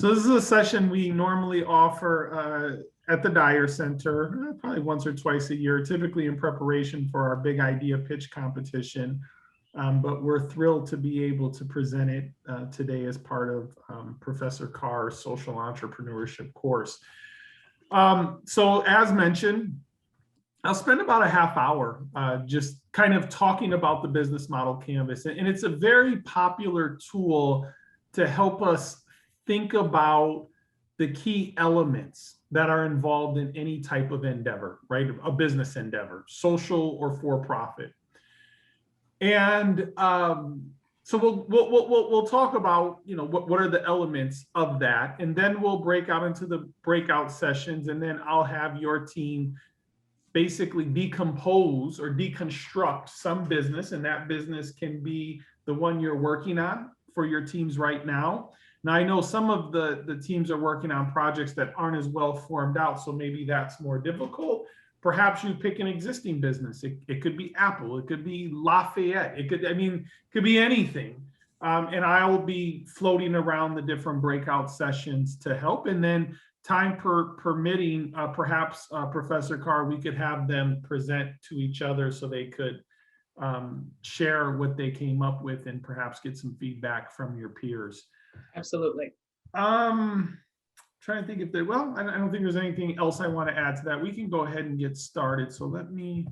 So this is a session we normally offer at the Dyer Center, probably once or twice a year, typically in preparation for our big idea pitch competition. But we're thrilled to be able to present it today as part of Professor Carr's social entrepreneurship course. So as mentioned, I'll spend about a half hour just kind of talking about the business model canvas. And it's a very popular tool to help us think about the key elements that are involved in any type of endeavor, right? A business endeavor, social or for-profit. And so we'll talk about, you know, what are the elements of that, and then we'll break out into the breakout sessions, and then I'll have your team basically decompose or deconstruct some business, and that business can be the one you're working on for your teams right now. Now, I know some of the teams are working on projects that aren't as well formed out, so maybe that's more difficult. Perhaps you pick an existing business. It could be Apple, it could be Lafayette, it could be anything. And I'll be floating around the different breakout sessions to help. And then time permitting, perhaps Professor Carr, we could have them present to each other so they could share what they came up with and perhaps get some feedback from your peers. Absolutely. Trying to think if there, well, I don't think there's anything else I want to add to that. We can go ahead and get started. So let me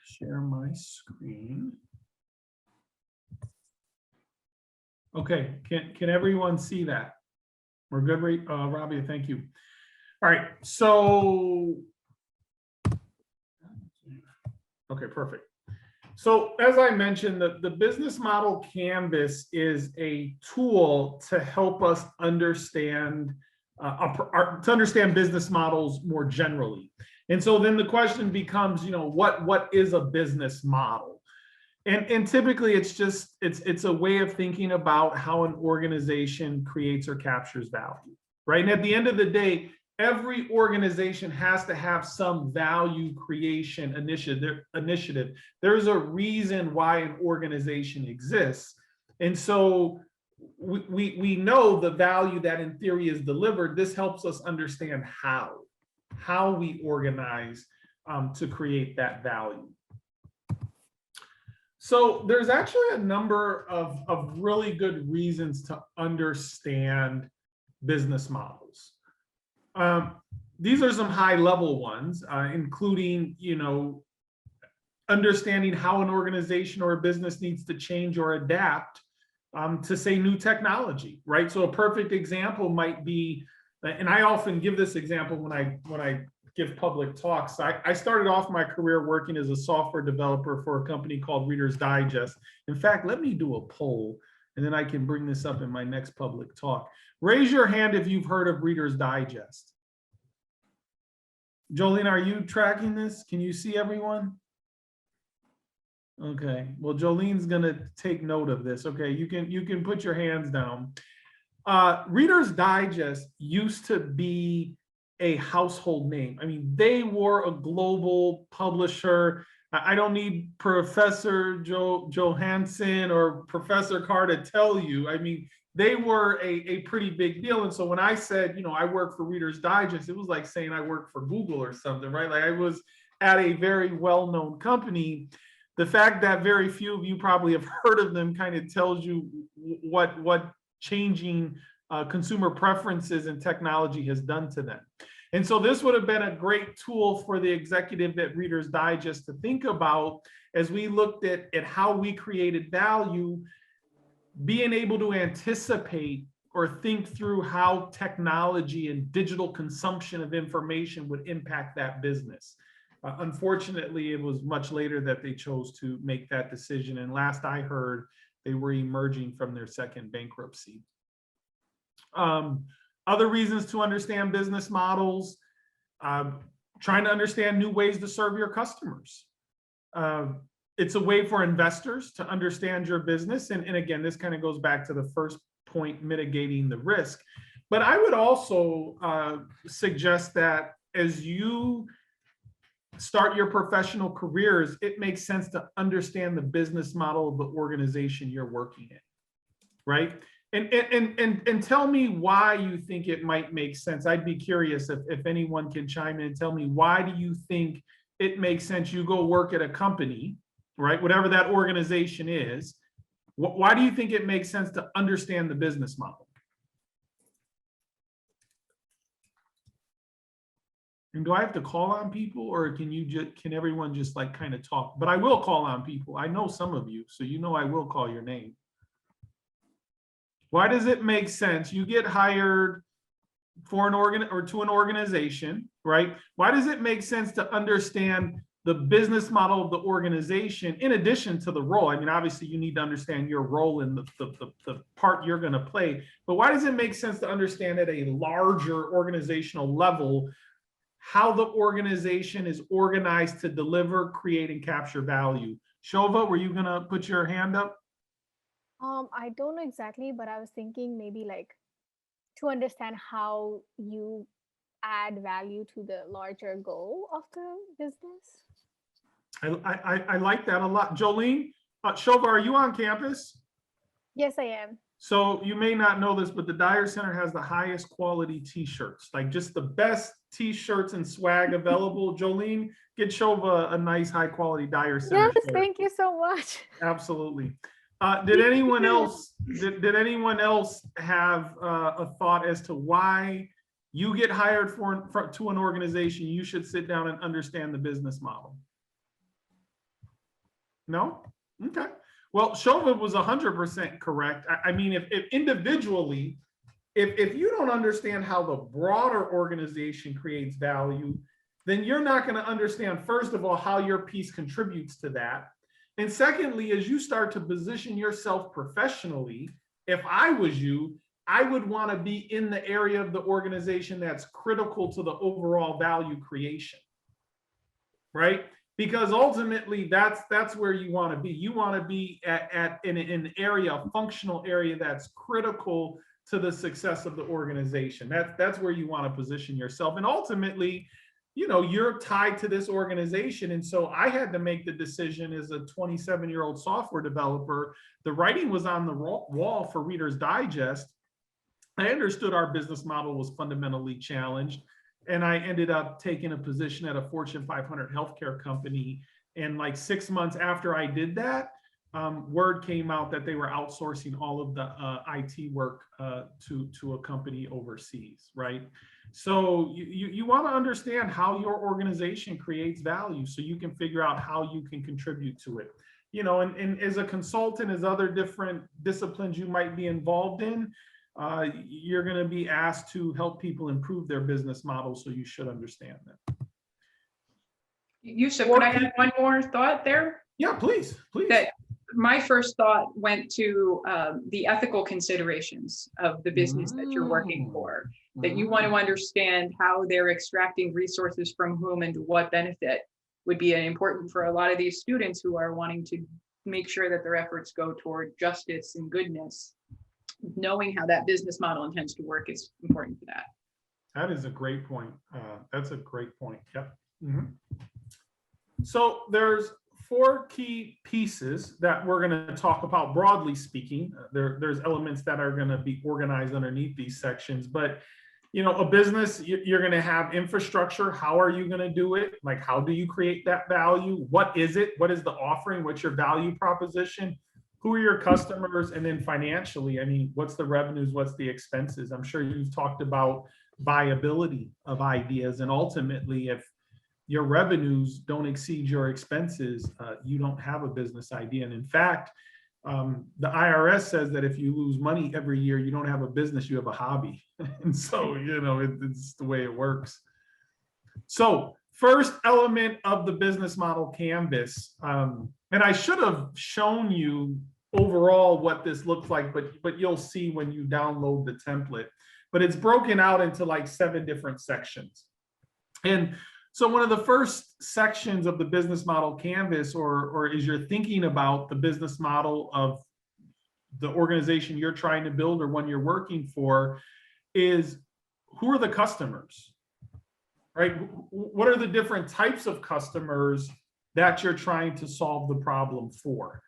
share my screen. Okay, can everyone see that? We're good, Robbie, thank you. All right, so, okay, perfect. So as I mentioned, the business model canvas is a tool to help us understand business models more generally. And so then the question becomes, you know, what is a business model? And typically it's a way of thinking about how an organization creates or captures value, right? And at the end of the day, every organization has to have some value creation initiative. There's a reason why an organization exists. And so we know the value that in theory is delivered. This helps us understand how we organize to create that value. So there's actually a number of really good reasons to understand business models. These are some high-level ones, including, you know, understanding how an organization or a business needs to change or adapt to, say, new technology, right? So a perfect example might be, and I often give this example when I give public talks. I started off my career working as a software developer for a company called Reader's Digest. In fact, let me do a poll, and then I can bring this up in my next public talk. Raise your hand if you've heard of Reader's Digest. Jolene, are you tracking this? Can you see everyone? Okay, well, Jolene's gonna take note of this. Okay, you can put your hands down. Reader's Digest used to be a household name. I mean, they were a global publisher. I don't need Professor Johansson or Professor Carr to tell you. I mean, they were a pretty big deal. And so when I said, you know, I work for Reader's Digest, it was like saying I work for Google or something, right? Like I was at a very well-known company. The fact that very few of you probably have heard of them kind of tells you what changing consumer preferences and technology has done to them. And so this would have been a great tool for the executive at Reader's Digest to think about as we looked at how we created value, being able to anticipate or think through how technology and digital consumption of information would impact that business. Unfortunately, it was much later that they chose to make that decision. And last I heard, they were emerging from their second bankruptcy. Other reasons to understand business models, trying to understand new ways to serve your customers. It's a way for investors to understand your business. And again, this kind of goes back to the first point, mitigating the risk. But I would also suggest that as you start your professional careers, it makes sense to understand the business model of the organization you're working in, right? And tell me why you think it might make sense. I'd be curious if anyone can chime in and tell me, why do you think it makes sense you go work at a company, right? Whatever that organization is. Why do you think it makes sense to understand the business model? And do I have to call on people, or can everyone just like kind of talk? But I will call on people. I know some of you, so you know I will call your name. Why does it make sense? You get hired for an organization, right? Why does it make sense to understand the business model of the organization in addition to the role? I mean, obviously you need to understand your role in the part you're going to play, but why does it make sense to understand at a larger organizational level how the organization is organized to deliver, create, and capture value? Shova, were you going to put your hand up? I don't know exactly, but I was thinking maybe like to understand how you add value to the larger goal of the business. I like that a lot. Jolene, Shova, are you on campus? Yes, I am. So you may not know this, but the Dyer Center has the highest quality t-shirts, like just the best t-shirts and swag available. Jolene, get Shova a nice high quality Dyer Center Yes, shirt. thank you so much. Absolutely. Did anyone else have a thought as to why you get hired to an organization? You should sit down and understand the business model. No? Okay. Well, Shova was 100% correct. I mean, if individually, if you don't understand how the broader organization creates value, then you're not going to understand, first of all, how your piece contributes to that. And secondly, as you start to position yourself professionally, if I was you, I would want to be in the area of the organization that's critical to the overall value creation, right? Because ultimately, that's where you want to be. You want to be in an area, a functional area that's critical to the success of the organization. That's where you want to position yourself. And ultimately, you're tied to this organization. And so I had to make the decision as a 27-year-old software developer. The writing was on the wall for Reader's Digest. I understood our business model was fundamentally challenged. And I ended up taking a position at a Fortune 500 healthcare company. And like 6 months after I did that, word came out that they were outsourcing all of the IT work to a company overseas, right? So you want to understand how your organization creates value so you can figure out how you can contribute to it. And as a consultant, as other different disciplines you might be involved in, you're going to be asked to help people improve their business model, so you should understand that. Yusuf, could I add one more thought there? Yeah, please. That my first thought went to the ethical considerations of the business that you're working for, that you want to understand how they're extracting resources from whom and to what benefit would be important for a lot of these students who are wanting to make sure that their efforts go toward justice and goodness. Knowing how that business model intends to work is important for that. That is a great point. That's a great point. Yep. Mm-hmm. So there's 4 key pieces that we're going to talk about, broadly speaking. There's elements that are going to be organized underneath these sections, but a business, you're going to have infrastructure. How are you going to do it? Like, how do you create that value? What is it? What is the offering? What's your value proposition? Who are your customers? And then financially, I mean, what's the revenues? What's the expenses? I'm sure you've talked about viability of ideas. And ultimately, if your revenues don't exceed your expenses, you don't have a business idea. And in fact, the IRS says that if you lose money every year, you don't have a business, you have a hobby. And so, it's the way it works. So first element of the business model canvas, and I should have shown you overall what this looks like, but you'll see when you download the template. But it's broken out into like 7 different sections. And so one of the first sections of the business model canvas, or as you're thinking about the business model of the organization you're trying to build or one you're working for, is who are the customers, right? What are the different types of customers that you're trying to solve the problem for?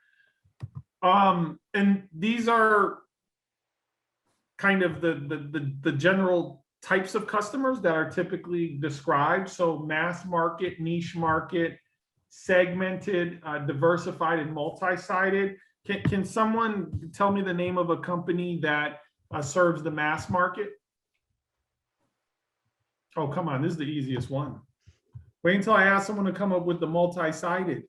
And these are kind of the general types of customers that are typically described. So mass market, niche market, segmented, diversified, and multi-sided. Can someone tell me the name of a company that serves the mass market? Oh, come on, this is the easiest one. Wait until I ask someone to come up with the multi-sided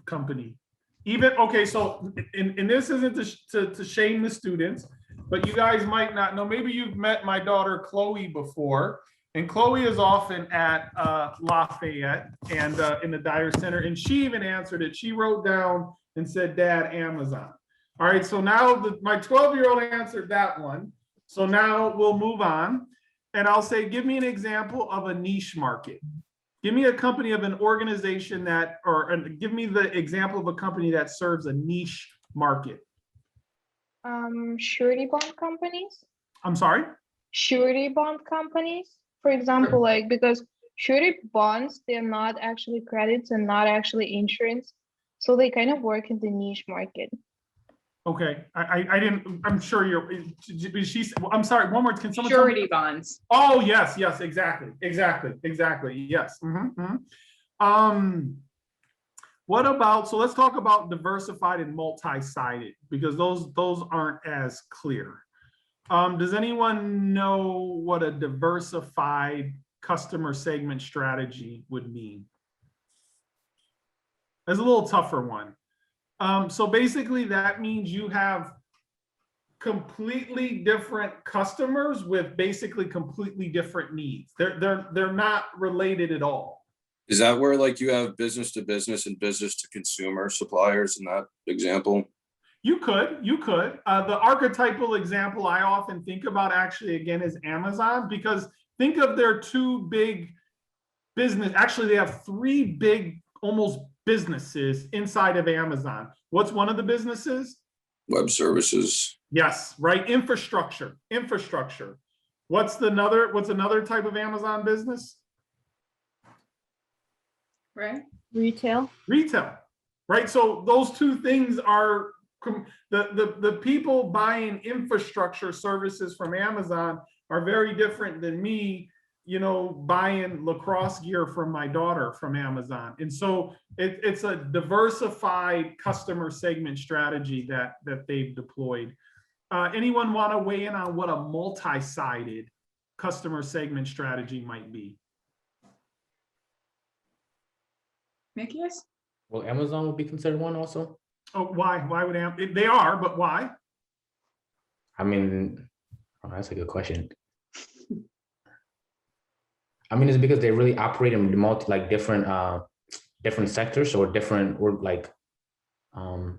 company. Even, okay, so, and this isn't to shame the students, but you guys might not know, maybe you've met my daughter Chloe before, and Chloe is often at Lafayette and in the Dyer Center, and she even answered it. She wrote down and said, Dad, Amazon. All right, so now my 12-year-old answered that one. So now we'll move on. And I'll say, give me an example of a niche market. Give me a company of an organization that, or give me the example of a company that serves a niche market. Surety bond companies. I'm sorry? Surety bond companies, for example, like, because surety bonds, they're not actually credits and not actually insurance. So they kind of work in the niche market. Okay, I didn't, I'm sure she's, I'm sorry, one more, can someone tell me? Surety bonds. Oh, yes, exactly, yes. What about, so let's talk about diversified and multi-sided, because those aren't as clear. Does anyone know what a diversified customer segment strategy would mean? It's a little tougher one. So basically that means you have completely different customers with basically completely different needs. They're not related at all. Is that where like you have business to business and business to consumer suppliers in that example? You could. The archetypal example I often think about actually again is Amazon, because think of their two big business. Actually, they have three big almost businesses inside of Amazon. What's one of the businesses? Web services. Yes, right. Infrastructure. What's another type of Amazon business? Right. Retail. Right. So those two things are the people buying infrastructure services from Amazon are very different than me, buying lacrosse gear from my daughter from Amazon. And so it's a diversified customer segment strategy that they've deployed. Anyone want to weigh in on what a multi-sided customer segment strategy might be? Mickey? Well, Amazon would be considered one also. Oh, why? Why would they are, but why? I mean, that's a good question. I mean, it's because they really operate in different sectors or different, or like, I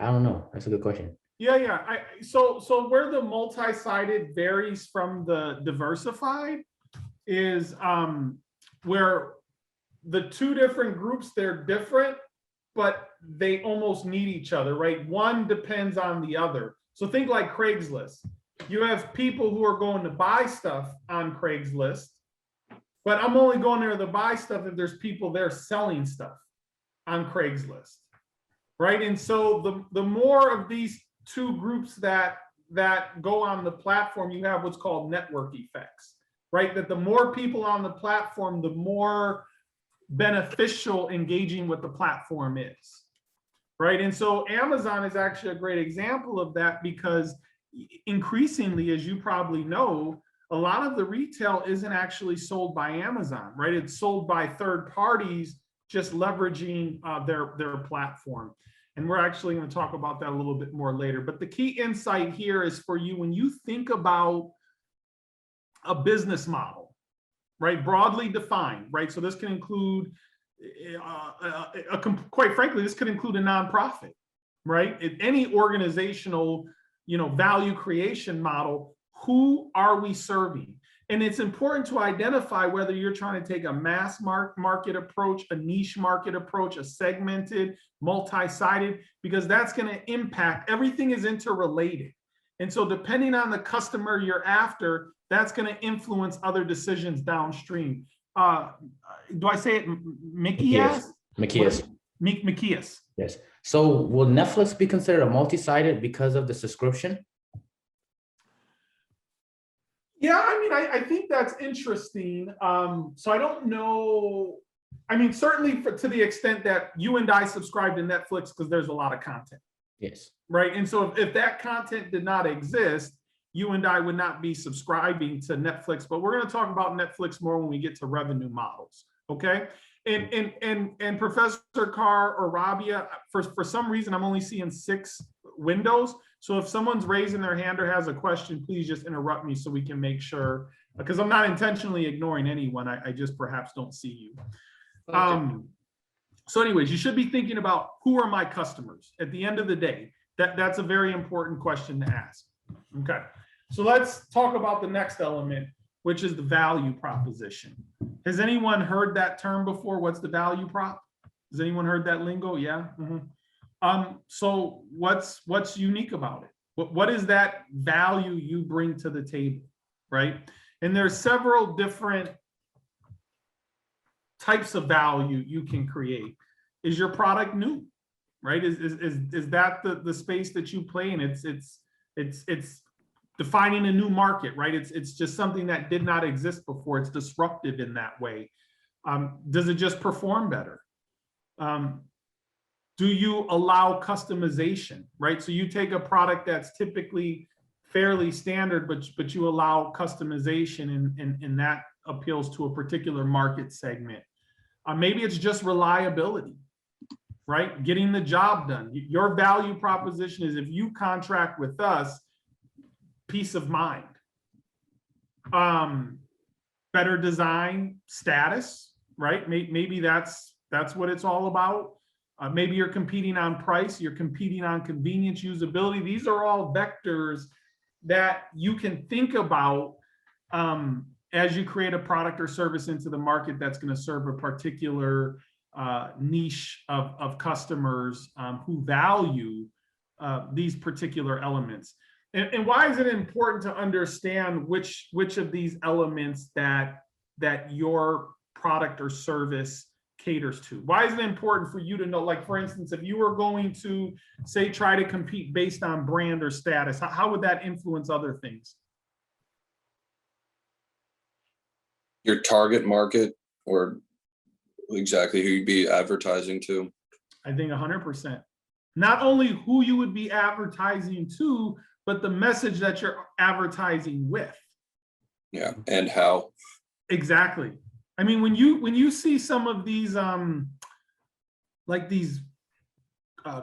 don't know. That's a good question. Yeah. So where the multi-sided varies from the diversified is where the two different groups, they're different, but they almost need each other, right? One depends on the other. So think like Craigslist. You have people who are going to buy stuff on Craigslist, but I'm only going there to buy stuff if there's people there selling stuff on Craigslist, right? And so the more of these two groups that go on the platform, you have what's called network effects, right? That the more people on the platform, the more beneficial engaging with the platform is, right? And so Amazon is actually a great example of that, because increasingly, as you probably know, a lot of the retail isn't actually sold by Amazon, right? It's sold by third parties just leveraging their platform. And we're actually going to talk about that a little bit more later. But the key insight here is for you, when you think about a business model, right, broadly defined, right? So this can include, quite frankly, this could include a nonprofit, right? Any organizational, value creation model. Who are we serving? And it's important to identify whether you're trying to take a mass market approach, a niche market approach, a segmented, multi-sided, because that's going to impact, everything is interrelated. And so depending on the customer you're after, that's going to influence other decisions downstream. Do I say it Mickey? Macias. Macias. Yes. So will Netflix be considered a multi-sided because of the subscription? Yeah, I mean, I think that's interesting. So I don't know. I mean, certainly to the extent that you and I subscribe to Netflix because there's a lot of content, Yes. right? And so if that content did not exist, you and I would not be subscribing to Netflix. But we're going to talk about Netflix more when we get to revenue models, okay? And Professor Carr or Rabia, for some reason, I'm only seeing 6 windows. So if someone's raising their hand or has a question, please just interrupt me so we can make sure, because I'm not intentionally ignoring anyone. I just perhaps don't see you. So anyways, you should be thinking about who are my customers at the end of the day. That's a very important question to ask. Okay, so let's talk about the next element, which is the value proposition. Has anyone heard that term before? What's the value prop? Has anyone heard that lingo? Yeah. So what's unique about it? What is that value you bring to the table, right? And there's several different types of value you can create. Is your product new, right? Is that the space that you play in? It's defining a new market, right? It's just something that did not exist before. It's disruptive in that way. Does it just perform better? Do you allow customization, right? So you take a product that's typically fairly standard, but you allow customization and that appeals to a particular market segment. Maybe it's just reliability, right? Getting the job done. Your value proposition is if you contract with us, peace of mind. Better design, status, right? Maybe that's what it's all about. Maybe you're competing on price, you're competing on convenience, usability. These are all vectors that you can think about as you create a product or service into the market that's going to serve a particular niche of customers who value these particular elements. And why is it important to understand which of these elements that your product or service caters to? Why is it important for you to know? Like, for instance, if you were going to say try to compete based on brand or status, how would that influence other things? Your target market, or exactly who you'd be advertising to? I think 100%. Not only who you would be advertising to, but the message that you're advertising with. Yeah, and how. Exactly. I mean, when you see some of these like these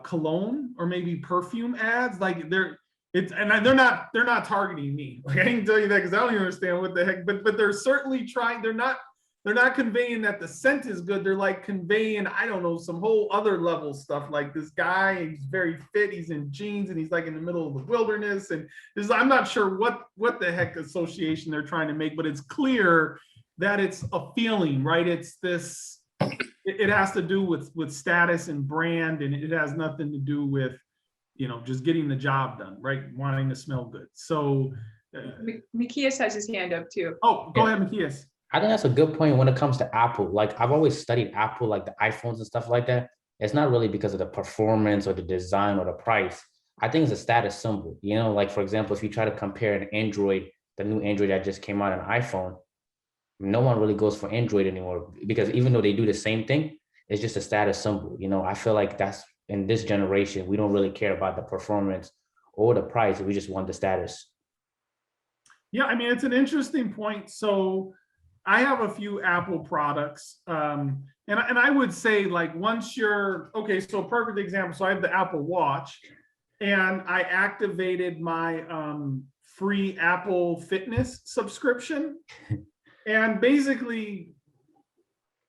cologne or maybe perfume ads, like they're not targeting me. Like, I can tell you that because I don't even understand what the heck, but they're certainly trying. They're not conveying that the scent is good. They're like conveying, I don't know, some whole other level stuff. Like this guy, he's very fit, he's in jeans, and he's like in the middle of the wilderness. And I'm not sure what the heck association they're trying to make, but it's clear that it's a feeling, right? It's this, it has to do with status and brand, and it has nothing to do with, just getting the job done, right? Wanting to smell good. So Macias has his hand up too. Oh, go ahead, Macias. I think that's a good point when it comes to Apple. Like, I've always studied Apple, like the iPhones and stuff like that. It's not really because of the performance or the design or the price. I think it's a status symbol. Like, for example, if you try to compare an Android, the new Android that just came out, an iPhone, no one really goes for Android anymore, because even though they do the same thing, it's just a status symbol. I feel like that's, in this generation, we don't really care about the performance or the price. We just want the status. Yeah, I mean, it's an interesting point. So I have a few Apple products. And I would say, like, once you're, okay, so perfect example. So I have the Apple Watch, and I activated my free Apple Fitness subscription. And basically,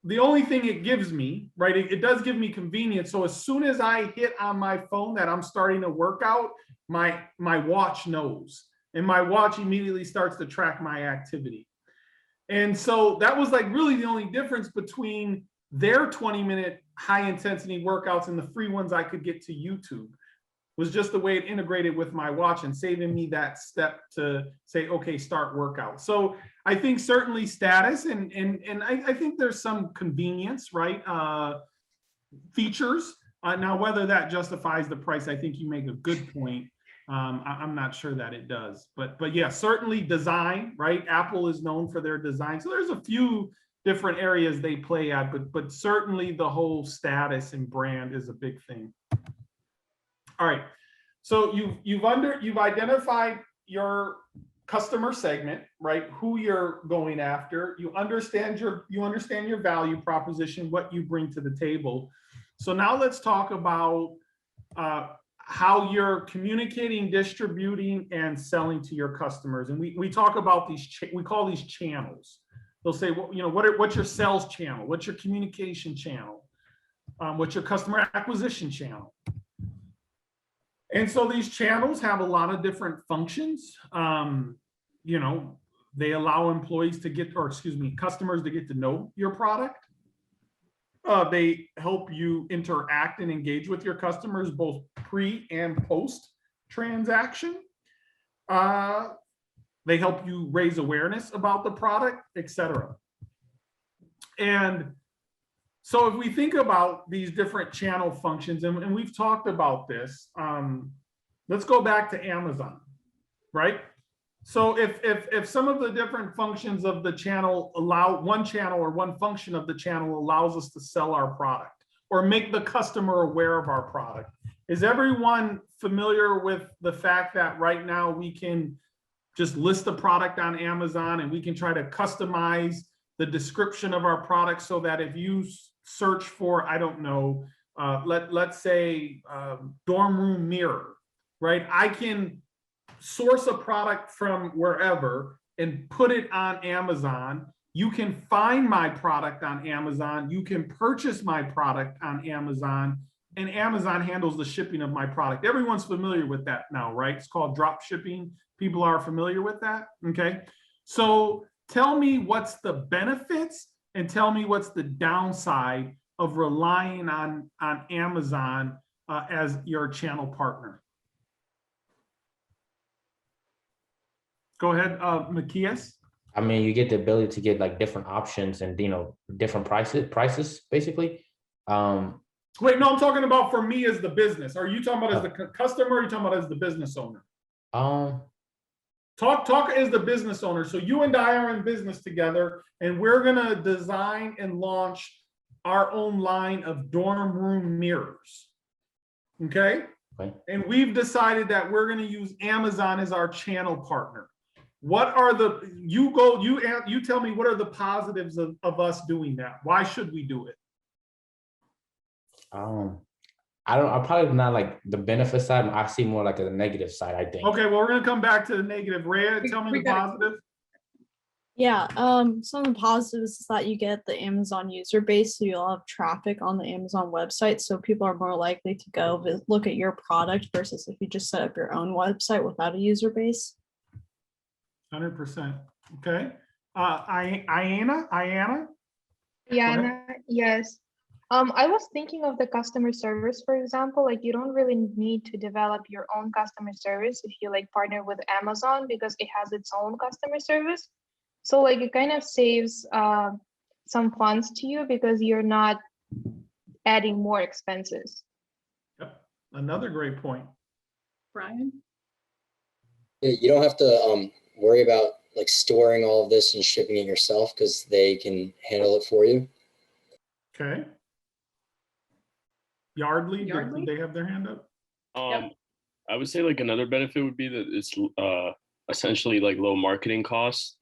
the only thing it gives me, right, it does give me convenience. So as soon as I hit on my phone that I'm starting to work out, my watch knows. And my watch immediately starts to track my activity. And so that was like really the only difference between their 20-minute high intensity workouts and the free ones I could get to YouTube, was just the way it integrated with my watch and saving me that step to say, okay, start workout. So I think certainly status and I think there's some convenience, right? Features, Now, whether that justifies the price, I think you make a good point. I'm not sure that it does, but yeah, certainly design, right? Apple is known for their design. So there's a few different areas they play at, but certainly the whole status and brand is a big thing. All right. So you've identified your customer segment, right? Who you're going after. You understand your value proposition, what you bring to the table. So now let's talk about how you're communicating, distributing, and selling to your customers. And we talk about these, we call these channels. They'll say, well, you know, what's your sales channel? What's your communication channel? What's your customer acquisition channel? And so these channels have a lot of different functions. You know, they allow employees to get, or excuse me, customers to get to know your product. They help you interact and engage with your customers both pre and post transaction. They help you raise awareness about the product, etc. And so if we think about these different channel functions, and we've talked about this, let's go back to Amazon, right? So if some of the different functions of the channel allow, one channel or one function of the channel allows us to sell our product or make the customer aware of our product. Is everyone familiar with the fact that right now we can just list the product on Amazon and we can try to customize the description of our product so that if you search for, I don't know, let's say dorm room mirror, right? I can source a product from wherever and put it on Amazon. You can find my product on Amazon. You can purchase my product on Amazon, and Amazon handles the shipping of my product. Everyone's familiar with that now, right? It's called drop shipping. People are familiar with that, okay? So tell me what's the benefits and tell me what's the downside of relying on Amazon as your channel partner. Go ahead, Macias. I mean, you get the ability to get like different options and, you know, different prices basically. Wait, no, I'm talking about for me as the business. Are you talking about as the customer or are you talking about as the business owner? Talk as the business owner. So you and I are in business together and we're gonna design and launch our own line of dorm room mirrors, okay? And we've decided that we're gonna use Amazon as our channel partner. What are the, you tell me what are the positives of us doing that? Why should we do it? I'm probably not like the benefit side. I see more like a negative side, I think. Okay, well, we're gonna come back to the negative. Rhea, tell me the positive. Yeah, some of the positives is that you get the Amazon user base, so you'll have traffic on the Amazon website, so people are more likely to go look at your product versus if you just set up your own website without a user base. 100%. Okay. Iana? Yeah, yes. I was thinking of the customer service, for example, like you don't really need to develop your own customer service if you like partner with Amazon because it has its own customer service. So like it kind of saves some funds to you because you're not adding more expenses. Yep, another great point. Brian? You don't have to worry about like storing all of this and shipping it yourself because they can handle it for you. Okay. Yardley, Yardley? did they have their hand up? Yep. I would say like another benefit would be that it's essentially like low marketing costs.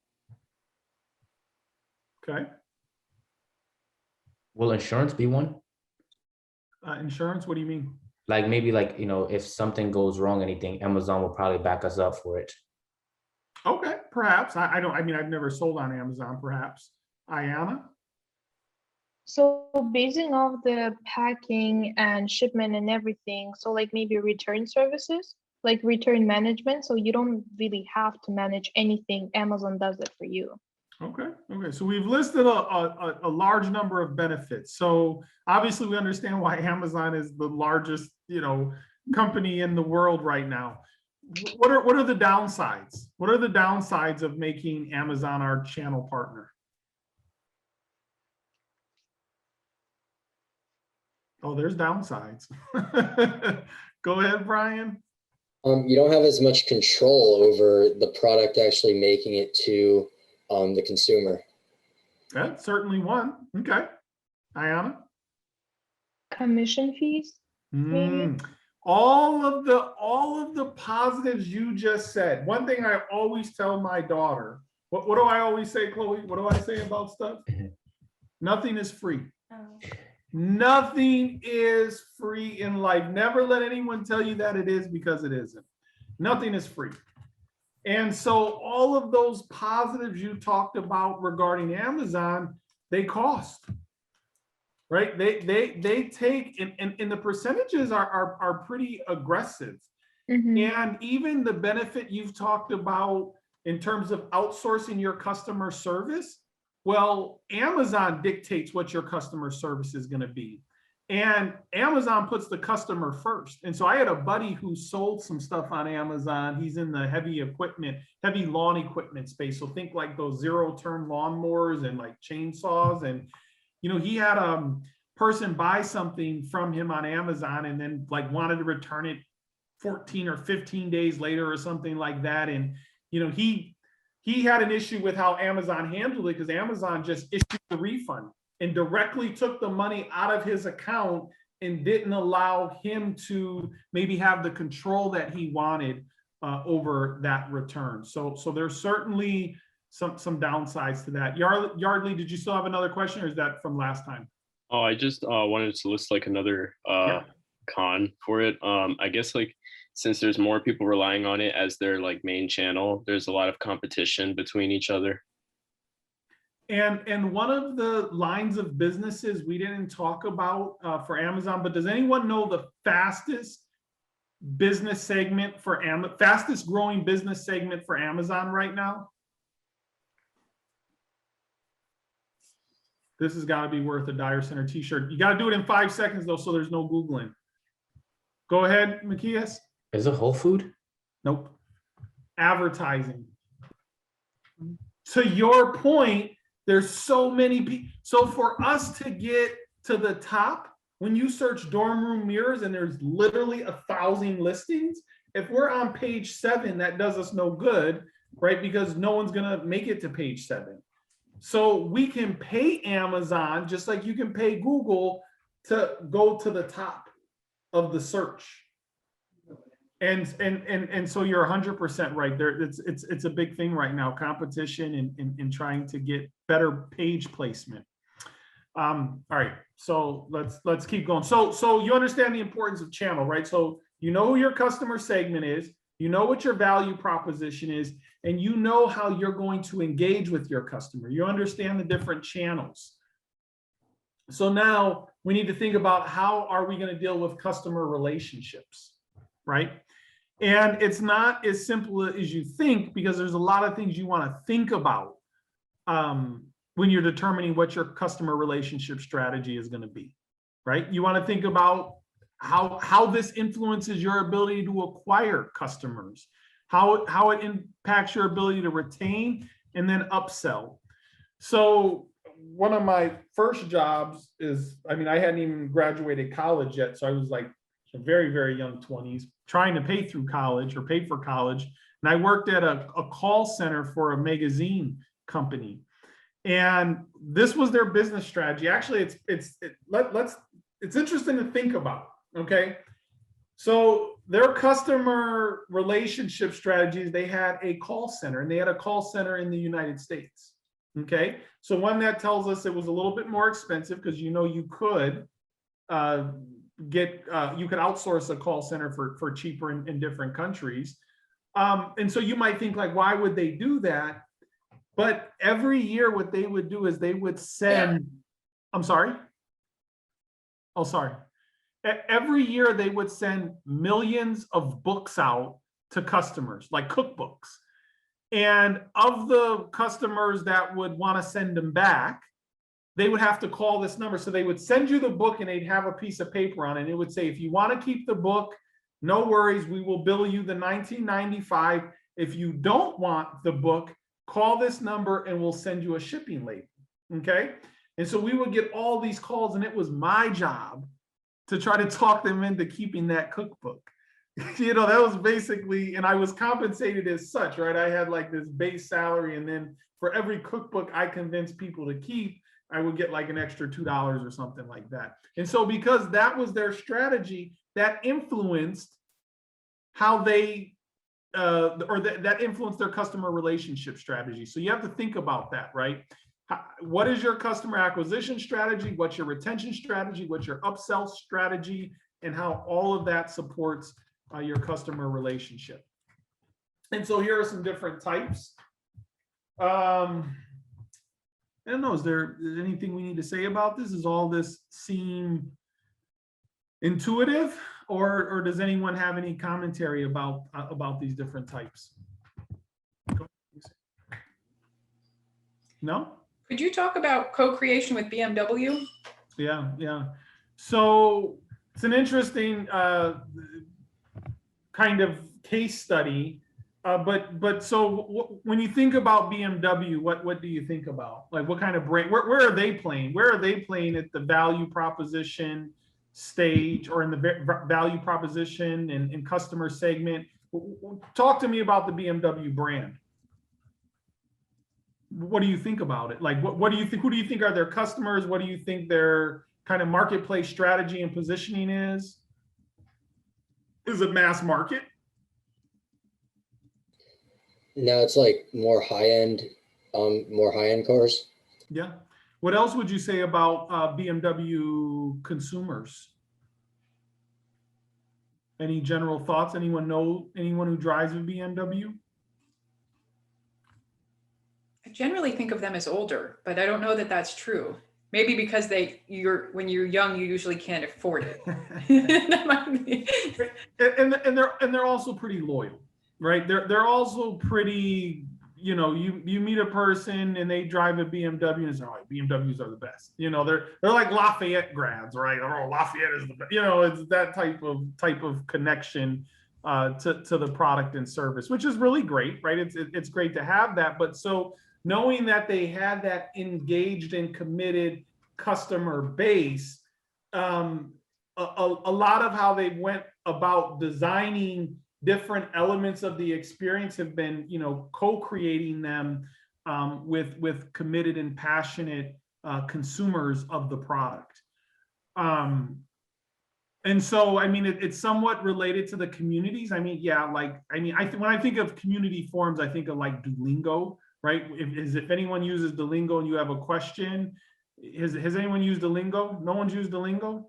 Okay. Will insurance be one? Insurance, what do you mean? Like maybe like, you know, if something goes wrong, anything, Amazon will probably back us up for it. Okay, perhaps. I mean, I've never sold on Amazon, perhaps. Iana? So basing off the packing and shipment and everything, so like maybe return services, like return management, so you don't really have to manage anything. Amazon does it for you. Okay. So we've listed a large number of benefits. So obviously we understand why Amazon is the largest, you know, company in the world right now. What are the downsides? What are the downsides of making Amazon our channel partner? Oh, there's downsides. Go ahead, Brian. You don't have as much control over the product actually making it to the consumer. That's certainly one. Okay. Ayana? Commission fees, maybe. All of the positives you just said. One thing I always tell my daughter, what do I always say, Chloe? What do I say about stuff? Nothing is free. Nothing is free in life. Never let anyone tell you that it is, because it isn't. Nothing is free. And so all of those positives you talked about regarding Amazon, they cost, right? They take, and the percentages are pretty aggressive. And even the benefit you've talked about in terms of outsourcing your customer service, well, Amazon dictates what your customer service is going to be. And Amazon puts the customer first. And so I had a buddy who sold some stuff on Amazon. He's in the heavy lawn equipment space. So think like those zero-turn lawnmowers and like chainsaws. And, he had a person buy something from him on Amazon and then like wanted to return it 14 or 15 days later or something like that. And, he had an issue with how Amazon handled it, because Amazon just issued the refund and directly took the money out of his account and didn't allow him to maybe have the control that he wanted over that return. So there's certainly some downsides to that. Yardley, did you still have another question, or is that from last time? Oh, I just wanted to list like another con for it. I guess like, since there's more people relying on it as their like main channel, there's a lot of competition between each other. And one of the lines of businesses we didn't talk about for Amazon, but does anyone know the fastest business segment for fastest growing business segment for Amazon right now? This has got to be worth a Dyer Center t-shirt. You got to do it in 5 seconds though, so there's no Googling. Go ahead, Macias. Is it Whole Food? Nope. Advertising. To your point, there's so many people. So for us to get to the top, when you search dorm room mirrors and there's literally 1,000 listings, if we're on page 7, that does us no good, right? Because no one's going to make it to page 7. So we can pay Amazon just like you can pay Google to go to the top of the search. And so you're 100% right there. It's a big thing right now, competition and trying to get better page placement. All right, so let's keep going. So you understand the importance of channel, right? So you know who your customer segment is, you know what your value proposition is, and you know how you're going to engage with your customer. You understand the different channels. So now we need to think about how are we going to deal with customer relationships, right? And it's not as simple as you think, because there's a lot of things you want to think about when you're determining what your customer relationship strategy is going to be, right? You want to think about how this influences your ability to acquire customers, how it impacts your ability to retain and then upsell. So one of my first jobs is, I hadn't even graduated college yet. So I was like very, very young 20s, trying to pay through college or pay for college. And I worked at a call center for a magazine company. And this was their business strategy. Actually, it's interesting to think about, okay? So their customer relationship strategies, they had a call center, and they had a call center in the United States, okay? So one that tells us it was a little bit more expensive, because you could you could outsource a call center for cheaper in different countries. And so you might think like, why would they do that? But every year what they would do is they would send, I'm sorry. Oh, sorry. Every year they would send millions of books out to customers, like cookbooks. And of the customers that would want to send them back, they would have to call this number. So they would send you the book and they'd have a piece of paper on it. And it would say, if you want to keep the book, no worries, we will bill you the $19.95. If you don't want the book, call this number and we'll send you a shipping label, okay? And so we would get all these calls, and it was my job to try to talk them into keeping that cookbook. You know, that was basically, and I was compensated as such, right? I had like this base salary, and then for every cookbook I convinced people to keep, I would get like an extra $2 or something like that. And so because that was their strategy, that influenced how they, that influenced their customer relationship strategy. So you have to think about that, right? What is your customer acquisition strategy? What's your retention strategy? What's your upsell strategy? And how all of that supports your customer relationship. And so here are some different types. I don't know, is there anything we need to say about this? Does all this seem intuitive, or does anyone have any commentary about these different types? No? Could you talk about co-creation with BMW? Yeah. So it's an interesting kind of case study. But so when you think about BMW, what do you think about? Like, what kind of brand? Where are they playing? Where are they playing at the value proposition stage, or in the value proposition and customer segment? Talk to me about the BMW brand. What do you think about it? Like, what do you think? Who do you think are their customers? What do you think their kind of marketplace strategy and positioning is? Is it mass market? No, it's like more high-end cars. Yeah. What else would you say about BMW consumers? Any general thoughts? Anyone know anyone who drives a BMW? I generally think of them as older, but I don't know that that's true. Maybe because when you're young, you usually can't afford it. That might be. and they're also pretty loyal, right? They're also pretty, you know, you meet a person and they drive a BMW and say, oh, BMWs are the best. You know, they're like Lafayette grads, right? Oh, Lafayette is the best. You know, it's that type of connection to the product and service, which is really great, right? It's great to have that. But so knowing that they had that engaged and committed customer base, a lot of how they went about designing different elements of the experience have been, you know, co-creating them with committed and passionate consumers of the product. And so, I mean, it's somewhat related to the communities. I mean, yeah, like, I mean, when I think of community forums, I think of like Duolingo, right? If anyone uses Duolingo and you have a question, has anyone used Duolingo? No one's used Duolingo?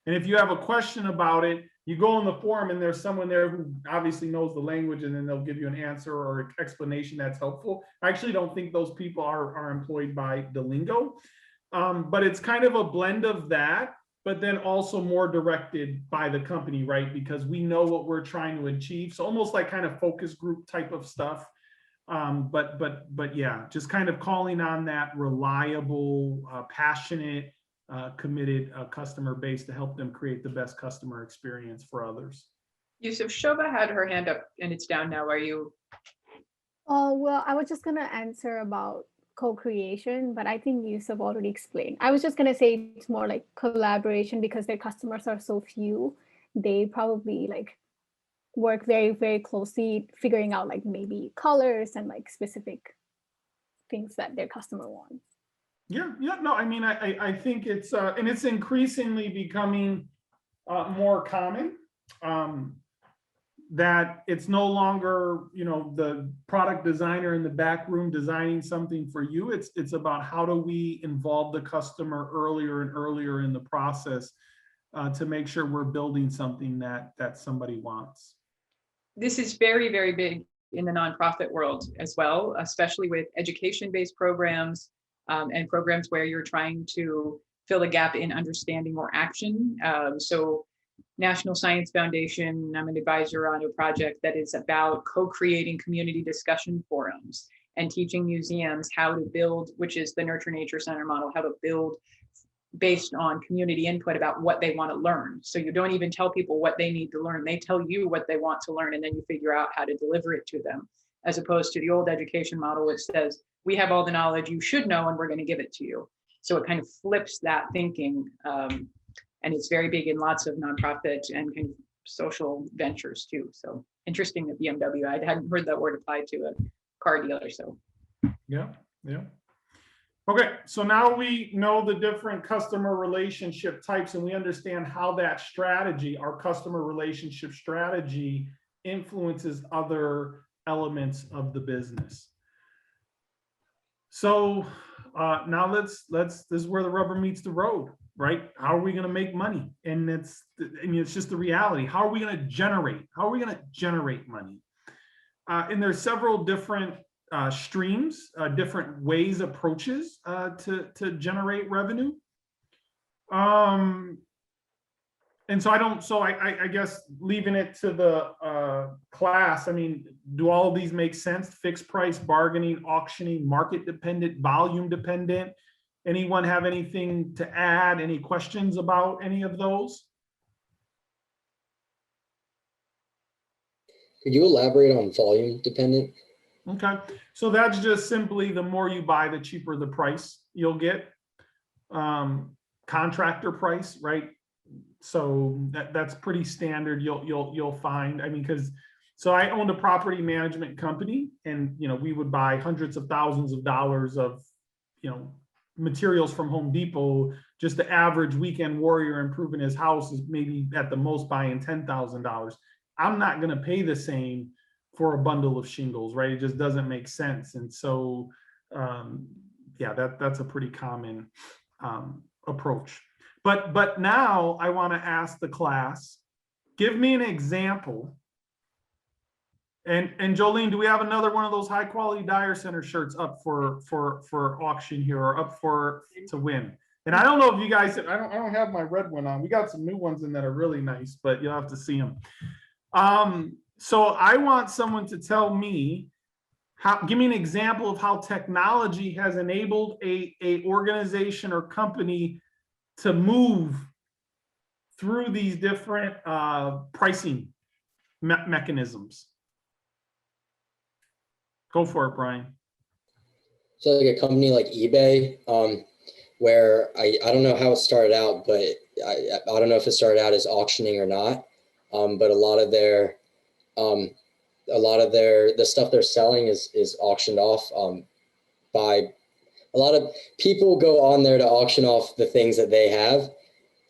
And if you have a question about it, you go on the forum and there's someone there who obviously knows the language, and then they'll give you an answer or an explanation that's helpful. I actually don't think those people are employed by Duolingo, but it's kind of a blend of that, but then also more directed by the company, right? Because we know what we're trying to achieve. So almost like kind of focus group type of stuff. But yeah, just kind of calling on that reliable, passionate, committed customer base to help them create the best customer experience for others. Yusuf, Shobha had her hand up and it's down now. Are you? Oh, well, I was just going to answer about co-creation, but I think Yusuf already explained. I was just going to say it's more like collaboration because their customers are so few. They probably like work very, very closely figuring out like maybe colors and like specific things that their customer wants. Yeah, no, I mean, I think it's, and it's increasingly becoming more common that it's no longer, you know, the product designer in the back room designing something for you. It's about how do we involve the customer earlier and earlier in the process to make sure we're building something that somebody wants. This is very, very big in the nonprofit world as well, especially with education-based programs and programs where you're trying to fill a gap in understanding or action. So National Science Foundation, I'm an advisor on a project that is about co-creating community discussion forums and teaching museums how to build, which is the Nurture Nature Center model, how to build based on community input about what they want to learn. So you don't even tell people what they need to learn. They tell you what they want to learn, and then you figure out how to deliver it to them, as opposed to the old education model, which says, we have all the knowledge you should know, and we're going to give it to you. So it kind of flips that thinking. And it's very big in lots of nonprofit and kind of social ventures too. So interesting that BMW, I hadn't heard that word applied to a car dealer. So Yeah, yeah. Okay, so now we know the different customer relationship types and we understand how that strategy, our customer relationship strategy, influences other elements of the business. So now this is where the rubber meets the road, right? How are we going to make money? And it's just the reality. How are we going to generate? How are we going to generate money? And there's several different streams, different ways, approaches to generate revenue. And so I guess leaving it to the class, I mean, do all of these make sense? Fixed price, bargaining, auctioning, market dependent, volume dependent? Anyone have anything to add? Any questions about any of those? Could you elaborate on volume dependent? Okay, so that's just simply the more you buy, the cheaper the price you'll get. Contractor price, right? So that's pretty standard. You'll find. I mean, because so I owned a property management company, and we would buy hundreds of thousands of dollars of materials from Home Depot. Just the average weekend warrior improving his house is maybe at the most buying $10,000. I'm not going to pay the same for a bundle of shingles, right? It just doesn't make sense. And so, yeah, that's a pretty common approach. But now I want to ask the class, give me an example. And Jolene, do we have another one of those high quality Dyer Center shirts up for auction here, or up to win? And I don't know if you guys, I don't have my red one on. We got some new ones in that are really nice, but you'll have to see them. So I want someone to tell me give me an example of how technology has enabled a organization or company to move through these different pricing mechanisms. Go for it, Brian. So like a company like eBay, where I don't know how it started out, but I don't know if it started out as auctioning or not. But a lot of the stuff they're selling is auctioned off by a lot of people go on there to auction off the things that they have.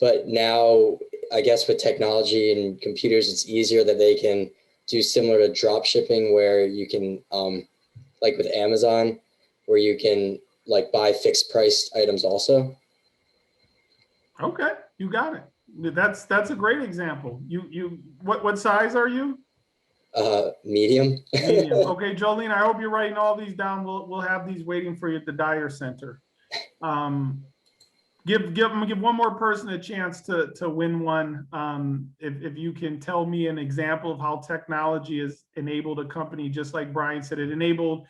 But now I guess with technology and computers, it's easier that they can do similar to drop shipping, where you can like with Amazon, where you can like buy fixed price items also. Okay, you got it. That's a great example. What size are you? Medium. Medium. Okay, Jolene, I hope you're writing all these down. We'll have these waiting for you at the Dyer Center. Give one more person a chance to win one. If you can tell me an example of how technology has enabled a company, just like Brian said, it enabled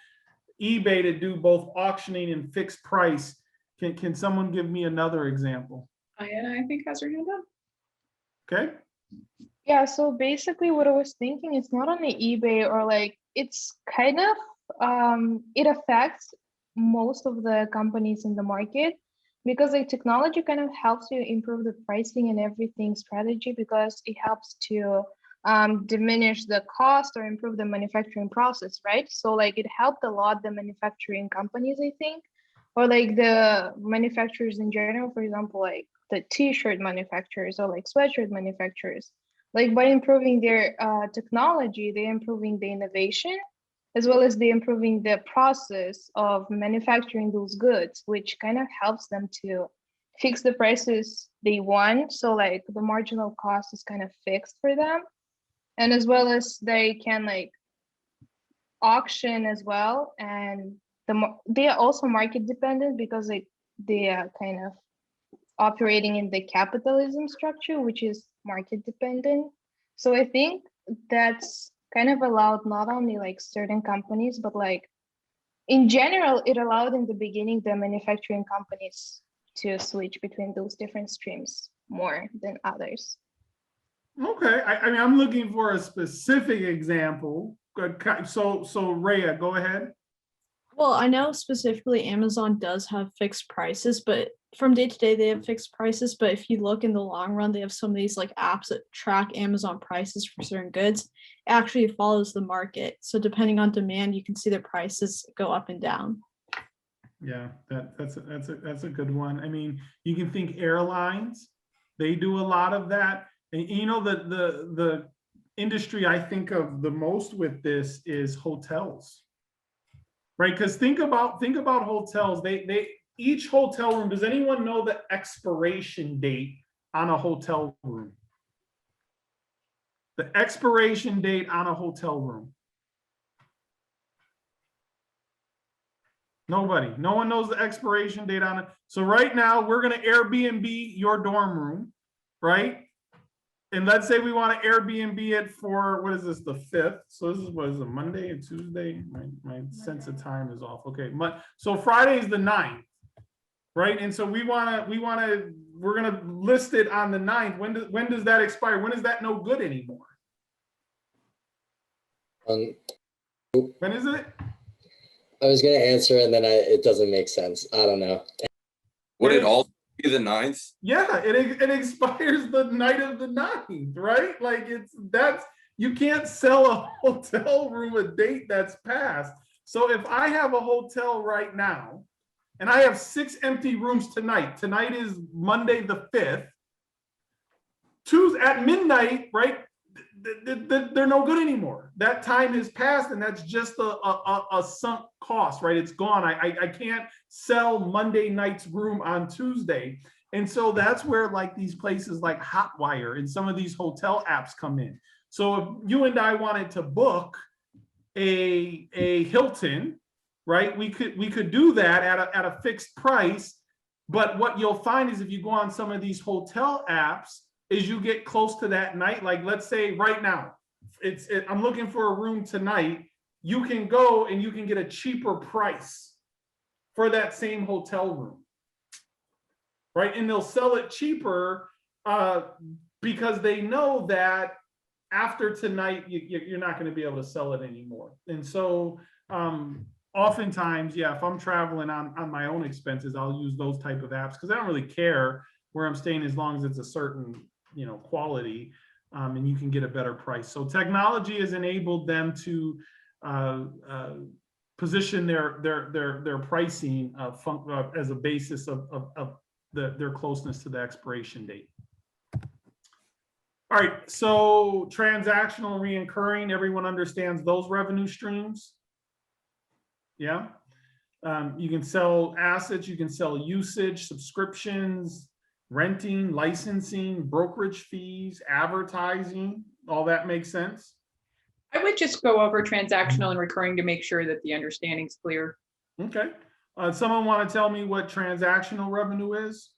eBay to do both auctioning and fixed price. Can someone give me another example? Diana, I think, has her hand up. Okay. Yeah, so basically what I was thinking is not only eBay, or like it's kind of it affects most of the companies in the market, because like technology kind of helps you improve the pricing and everything strategy, because it helps to diminish the cost or improve the manufacturing process, right? So like it helped a lot the manufacturing companies, I think, or like the manufacturers in general, for example, like the t-shirt manufacturers or like sweatshirt manufacturers. Like by improving their technology, they're improving the innovation, as well as they're improving the process of manufacturing those goods, which kind of helps them to fix the prices they want. So like the marginal cost is kind of fixed for them. And as well as they can like auction as well. And they are also market dependent, because like they are kind of operating in the capitalism structure, which is market dependent. So I think that's kind of allowed not only like certain companies, but like in general, it allowed in the beginning the manufacturing companies to switch between those different streams more than others. Okay, I mean, I'm looking for a specific example. So Rhea, go ahead. Well, I know specifically Amazon does have fixed prices, but from day to day they have fixed prices, but if you look in the long run, they have some of these like apps that track Amazon prices for certain goods. It actually follows the market. So depending on demand, you can see the prices go up and down. Yeah, that's a good one. I mean, you can think airlines, they do a lot of that. And you know, the industry I think of the most with this is hotels. Right? Because think about hotels. They each hotel room, does anyone know the expiration date on a hotel room? The expiration date on a hotel room. Nobody. No one knows the expiration date on it. So right now we're going to Airbnb your dorm room, right? And let's say we want to Airbnb it for, what is this, the 5th? So this is, what is it, Monday and Tuesday? My sense of time is off. Okay, so Friday is the 9th, right? And so we're gonna list it on the 9th. When does that expire? When is that no good anymore? When is it? I was going to answer and then it doesn't make sense. I don't know. Would it all be the 9th? Yeah, it expires the night of the 9th, right? Like you can't sell a hotel room a date that's passed. So if I have a hotel right now and I have 6 empty rooms tonight is Monday the 5th, Tuesday at midnight, right? They're no good anymore. That time has passed and that's just a sunk cost, right? It's gone. I can't sell Monday night's room on Tuesday. And so that's where like these places like Hotwire and some of these hotel apps come in. So if you and I wanted to book a Hilton, right? We could do that at a fixed price. But what you'll find is if you go on some of these hotel apps, is you get close to that night. Like let's say right now, I'm looking for a room tonight. You can go and you can get a cheaper price for that same hotel room, right? And they'll sell it cheaper because they know that after tonight, you're not going to be able to sell it anymore. And so oftentimes, yeah, if I'm traveling on my own expenses, I'll use those type of apps because I don't really care where I'm staying as long as it's a certain quality, and you can get a better price. So technology has enabled them to position their pricing as a basis of their closeness to the expiration date. All right, so transactional reoccurring, everyone understands those revenue streams. Yeah, you can sell assets, you can sell usage, subscriptions, renting, licensing, brokerage fees, advertising, all that makes sense? I would just go over transactional and recurring to make sure that the understanding's clear. Okay. Someone want to tell me what transactional revenue is?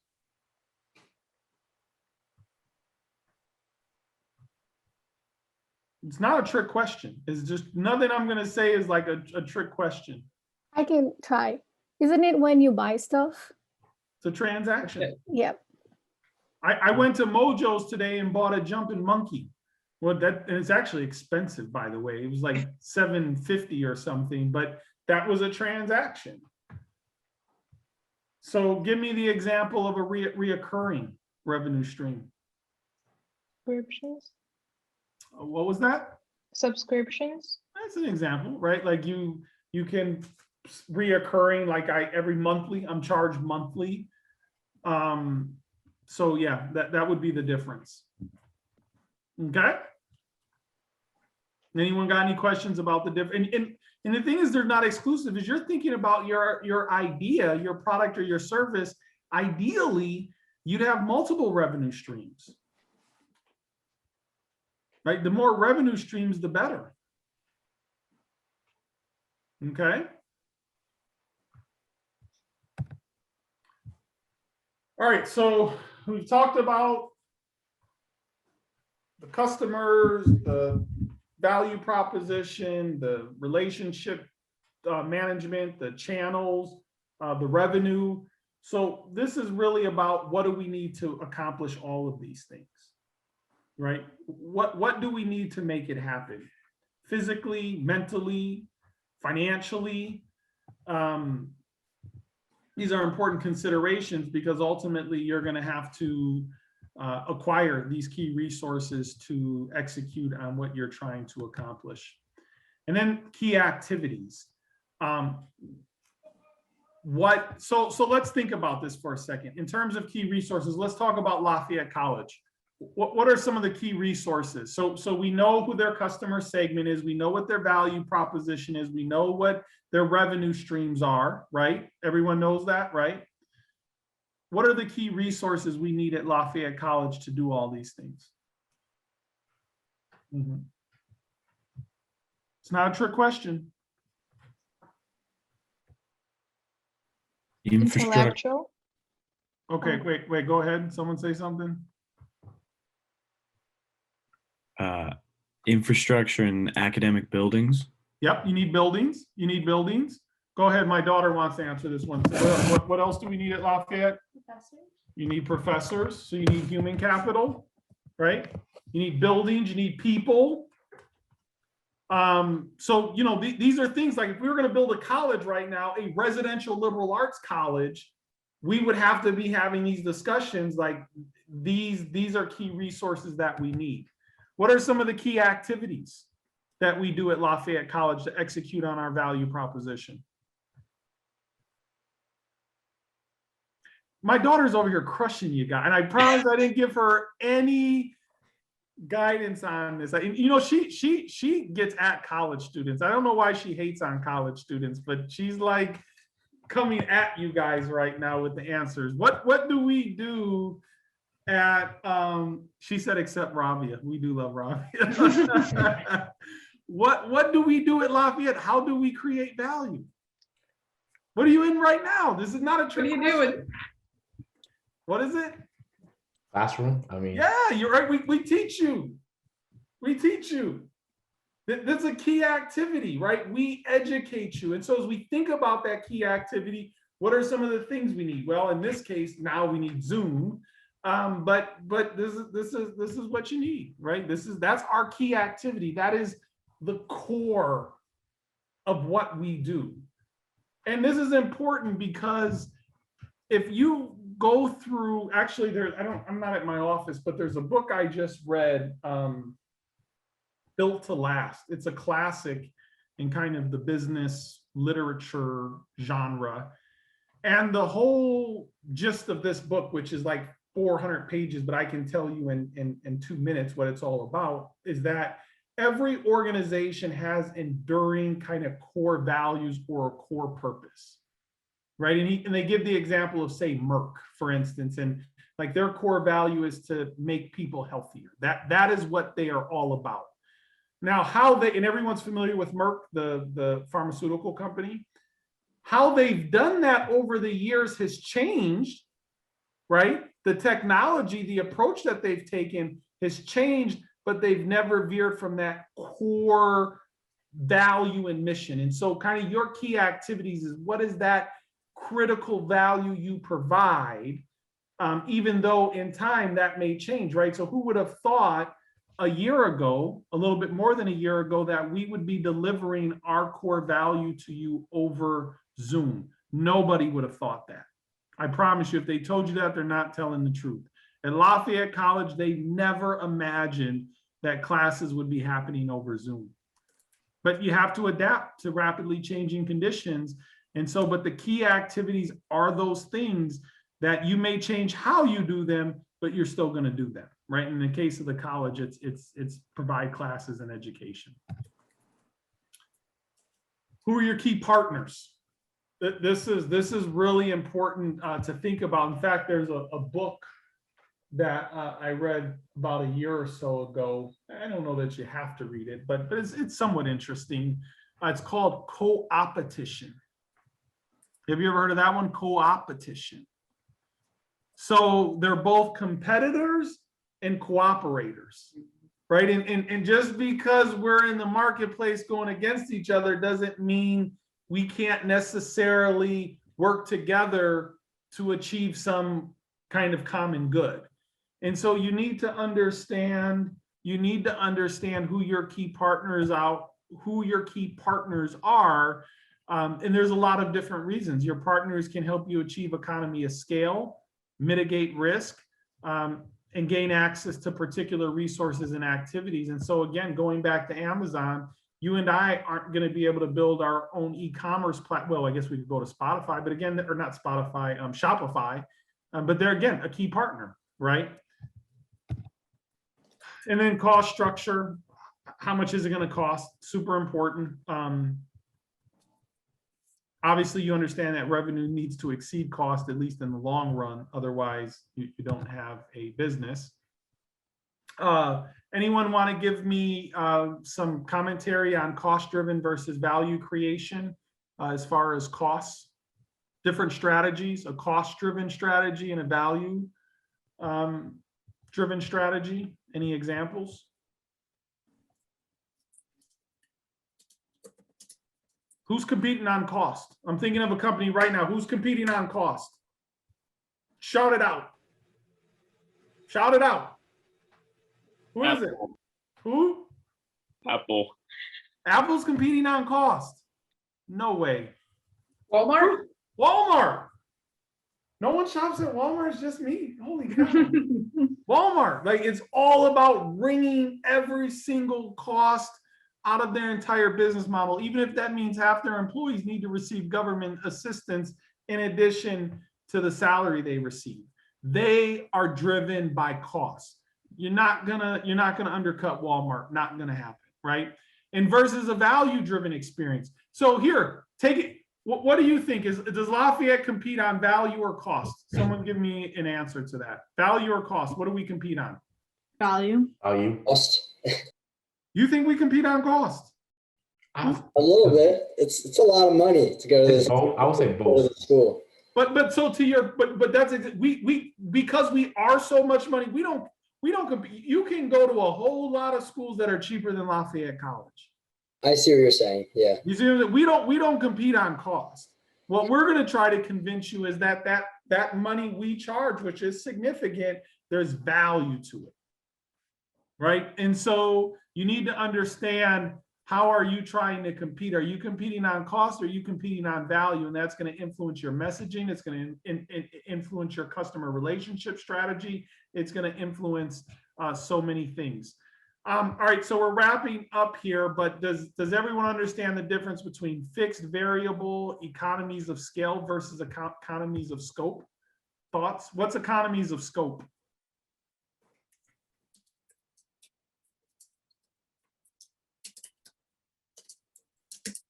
It's not a trick question. It's just nothing I'm going to say is like a trick question. I can try. Isn't it when you buy stuff? It's a transaction. Yep. I went to Mojo's today and bought a jumping monkey. Well, and it's actually expensive, by the way. It was like $750 or something, but that was a transaction. So give me the example of a reoccurring revenue stream. Subscriptions. What was that? Subscriptions. That's an example, right? Like you can reoccurring, like every monthly, I'm charged monthly. So yeah, that would be the difference. Okay. Anyone got any questions about the difference? And the thing is, they're not exclusive. As you're thinking about your idea, your product or your service, ideally, you'd have multiple revenue streams. Right? The more revenue streams, the better. Okay. All right, so we've talked about the customers, the value proposition, the relationship management, the channels, the revenue. So this is really about what do we need to accomplish all of these things, right? What do we need to make it happen? Physically, mentally, financially. these are important considerations because ultimately you're going to have to acquire these key resources to execute on what you're trying to accomplish. And then key activities. So let's think about this for a second. In terms of key resources, let's talk about Lafayette College. What are some of the key resources? So we know who their customer segment is. We know what their value proposition is. We know what their revenue streams are, right? Everyone knows that, right? What are the key resources we need at Lafayette College to do all these things? It's not a trick question. Intellectual. Okay, wait, go ahead. Someone say something. Infrastructure and academic buildings. Yep, you need buildings. You need buildings. Go ahead. My daughter wants to answer this one. What else do we need at Lafayette? Professors. You need professors. So you need human capital, right? You need buildings. You need people. So, you know, these are things like if we were going to build a college right now, a residential liberal arts college, we would have to be having these discussions like these are key resources that we need. What are some of the key activities that we do at Lafayette College to execute on our value proposition? My daughter's over here crushing you guys, and I promise I didn't give her any guidance on this. You know, she gets at college students. I don't know why she hates on college students, but she's like coming at you guys right now with the answers. What do we do at she said except Rabia. We do love Rabia. What do we do at Lafayette? How do we create value? What are you in right now? This is not a trick. What are you doing? What is it? Classroom. I mean, yeah, you're right. We teach you. We teach you. That's a key activity, right? We educate you. And so as we think about that key activity, what are some of the things we need? Well, in this case, now we need Zoom. But this is what you need, right? That's our key activity. That is the core of what we do. And this is important because if you go through, actually I'm not at my office, but there's a book I just read, Built to Last. It's a classic in kind of the business literature genre. And the whole gist of this book, which is like 400 pages, but I can tell you in 2 minutes what it's all about, is that every organization has enduring kind of core values or a core purpose, right? And they give the example of, say, Merck, for instance, and like their core value is to make people healthier. That is what they are all about. Now, and everyone's familiar with Merck, the pharmaceutical company, how they've done that over the years has changed, right? The technology, the approach that they've taken has changed, but they've never veered from that core value and mission. And so kind of your key activities is what is that critical value you provide, even though in time that may change, right? So who would have thought a year ago, a little bit more than a year ago, that we would be delivering our core value to you over Zoom? Nobody would have thought that. I promise you, if they told you that, they're not telling the truth. At Lafayette College, they never imagined that classes would be happening over Zoom. But you have to adapt to rapidly changing conditions. And so, but the key activities are those things that you may change how you do them, but you're still going to do them, right? In the case of the college, it's provide classes and education. Who are your key partners? This is really important to think about. In fact, there's a book that I read about a year or so ago. I don't know that you have to read it, but it's somewhat interesting. It's called Co-opetition. Have you ever heard of that one? Co-opetition. So they're both competitors and cooperators, right? And just because we're in the marketplace going against each other doesn't mean we can't necessarily work together to achieve some kind of common good. And so you need to understand who your key partners are, And there's a lot of different reasons. Your partners can help you achieve economy of scale, mitigate risk, and gain access to particular resources and activities. And so again, going back to Amazon, you and I aren't going to be able to build our own e-commerce platform. Well, I guess we could go to Spotify, but again, or not Spotify, Shopify, but they're again a key partner, right? And then cost structure, how much is it going to cost? Super important. Obviously, you understand that revenue needs to exceed cost, at least in the long run. Otherwise, you don't have a business. Anyone want to give me some commentary on cost-driven versus value creation as far as costs? Different strategies, a cost-driven strategy and a value-driven strategy. Any examples? Who's competing on cost? I'm thinking of a company right now. Who's competing on cost? Shout it out. Shout it out. Who is it? Who? Apple. Apple's competing on cost. No way. Walmart? Walmart. No one shops at Walmart, it's just me. Holy cow. Walmart, like it's all about wringing every single cost out of their entire business model, even if that means half their employees need to receive government assistance in addition to the salary they receive. They are driven by cost. You're not gonna undercut Walmart, not gonna happen, right? And versus a value-driven experience. So here, take it. What do you think? Does Lafayette compete on value or cost? Someone give me an answer to that. Value or cost? What do we compete on? Value. Value. Cost. You think we compete on cost? A little bit. It's a lot of money to go to this. I would say both. School. But so to your but that's we because we are so much money, we don't compete. You can go to a whole lot of schools that are cheaper than Lafayette College. I see what you're saying. Yeah. You see that we don't compete on cost. What we're going to try to convince you is that money we charge, which is significant, there's value to it, right? And so you need to understand, how are you trying to compete? Are you competing on cost, or are you competing on value? And that's going to influence your messaging. It's going to influence your customer relationship strategy. It's going to influence so many things. All right, so we're wrapping up here, but does everyone understand the difference between fixed, variable, economies of scale versus economies of scope? Thoughts? What's economies of scope?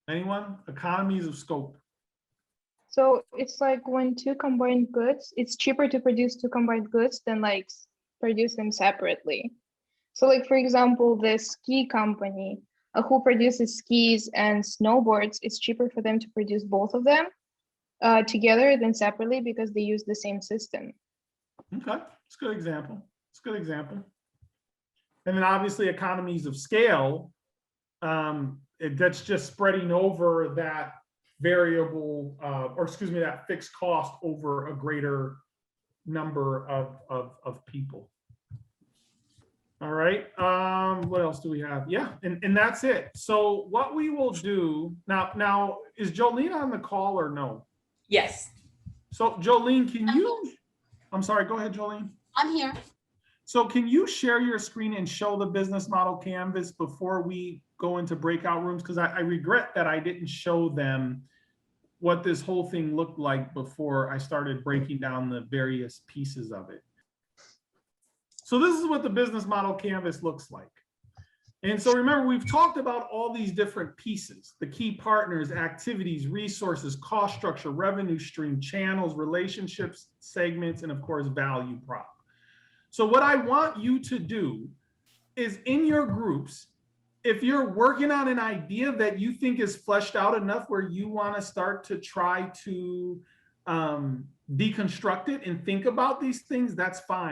Anyone? Economies of scope. So it's like when two combined goods, it's cheaper to produce two combined goods than like produce them separately. So like, for example, the ski company who produces skis and snowboards, it's cheaper for them to produce both of them together than separately because they use the same system. Okay, it's a good example. It's a good example. And then obviously economies of scale, that's just spreading over that variable, that fixed cost over a greater number of people. All right, what else do we have? Yeah, and that's it. So what we will do, now is Jolene on the call or no? Yes. So Jolene, can you, I'm sorry, go ahead, Jolene. I'm here. So can you share your screen and show the business model canvas before we go into breakout rooms? Because I regret that I didn't show them what this whole thing looked like before I started breaking down the various pieces of it. So this is what the business model canvas looks like. And so remember, we've talked about all these different pieces: the key partners, activities, resources, cost structure, revenue stream, channels, relationships, segments, and of course, value prop. So what I want you to do is, in your groups, if you're working on an idea that you think is fleshed out enough where you want to start to try to deconstruct it and think about these things, that's fine.